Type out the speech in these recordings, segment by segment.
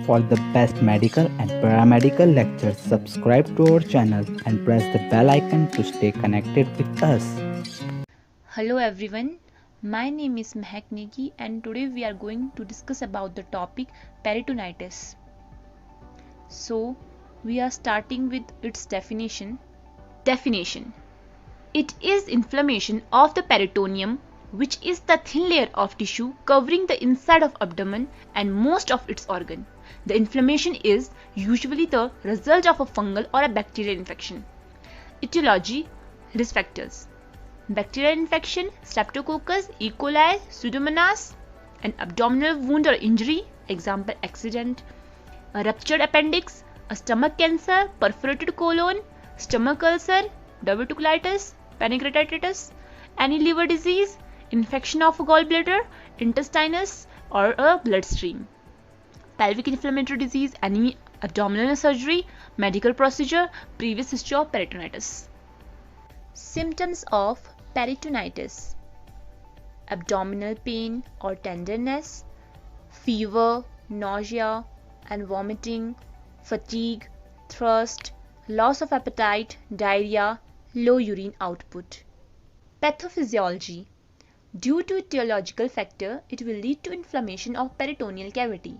For the best medical and paramedical lectures, subscribe to our channel and press the bell icon to stay connected with us. Hello everyone, my name is Mehak Negi and today we are going to discuss about the topic peritonitis. So, we are starting with its definition. Definition: it is inflammation of the peritoneum, which is the thin layer of tissue covering the inside of abdomen and most of its organ. The inflammation is usually the result of a fungal or a bacterial infection. Etiology: risk factors. Bacterial infection, Streptococcus, E. coli, Pseudomonas, an abdominal wound or injury, example accident, a ruptured appendix, a stomach cancer, perforated colon, stomach ulcer, diverticulitis, pancreatitis, any liver disease, infection of a gallbladder, intestinus, or a bloodstream. Pelvic inflammatory disease, any abdominal surgery, medical procedure, previous history of peritonitis. Symptoms of peritonitis: abdominal pain or tenderness, fever, nausea and vomiting, fatigue, thirst, loss of appetite, diarrhea, low urine output. Pathophysiology: due to etiological factor, it will lead to inflammation of peritoneal cavity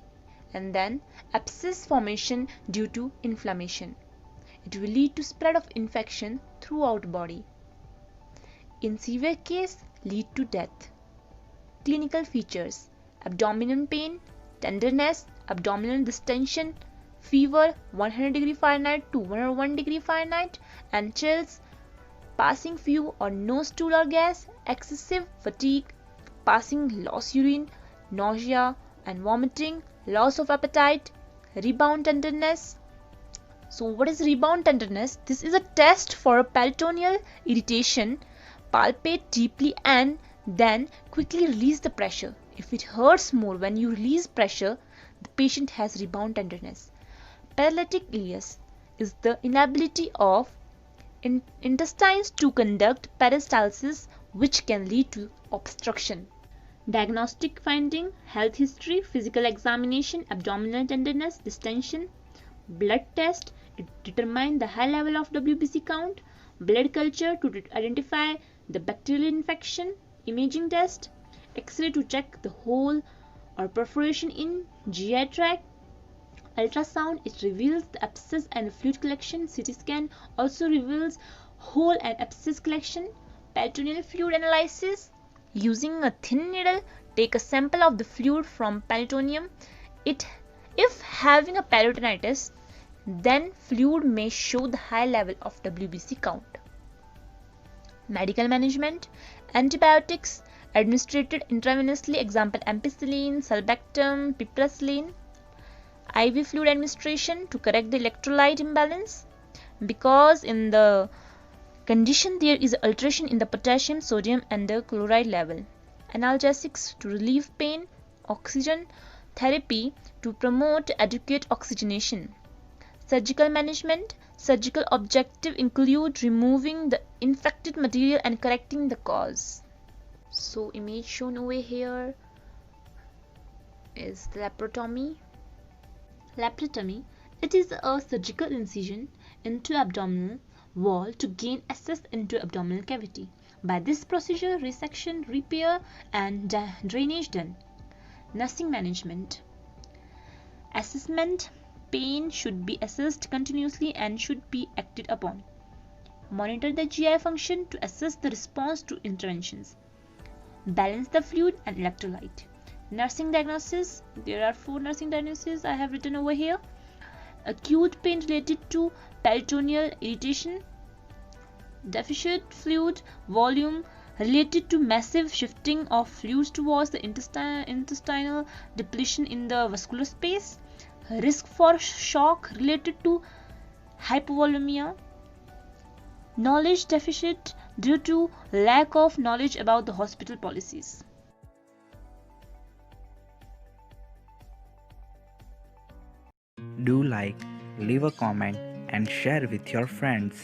and then abscess formation due to inflammation. It will lead to spread of infection throughout body. In severe case, lead to death. Clinical features: abdominal pain, tenderness, abdominal distension, fever 100 °F to 101 °F and chills, passing few or no stool or gas, excessive fatigue, passing loss urine, nausea and vomiting, loss of appetite, rebound tenderness. So what is rebound tenderness? This is a test for a peritoneal irritation. Palpate deeply and then quickly release the pressure. If it hurts more when you release pressure, the patient has rebound tenderness. Paralytic ileus is the inability of intestines to conduct peristalsis, which can lead to obstruction. Diagnostic finding: health history, physical examination, abdominal tenderness, distension. Blood test: it determines the high level of WBC count. Blood culture to identify the bacterial infection. Imaging test: X-ray to check the hole or perforation in GI tract. Ultrasound: it reveals the abscess and fluid collection. CT scan also reveals hole and abscess collection. Peritoneal fluid analysis: using a thin needle, take a sample of the fluid from peritoneum. If having a peritonitis, then fluid may show the high level of WBC count. Medical management: antibiotics administered intravenously, example ampicillin, sulbactam, piperacillin. IV fluid administration to correct the electrolyte imbalance, because in the condition there is alteration in the potassium, sodium and the chloride level. Analgesics to relieve pain. Oxygen therapy to promote adequate oxygenation. Surgical management: surgical objective include removing the infected material and correcting the cause. So image shown over here is laparotomy. Laparotomy: it is a surgical incision into abdominal wall to gain access into abdominal cavity. By this procedure, resection, repair and drainage done. Nursing management: assessment: pain should be assessed continuously and should be acted upon. Monitor the GI function to assess the response to interventions. Balance the fluid and electrolyte. Nursing diagnosis: there are 4 nursing diagnoses I have written over here. Acute pain related to peritoneal irritation. Deficient fluid volume related to massive shifting of fluids towards the intestinal depletion in the vascular space. Risk for shock related to hypovolemia. Knowledge deficit due to lack of knowledge about the hospital policies. Do like, leave a comment and share with your friends.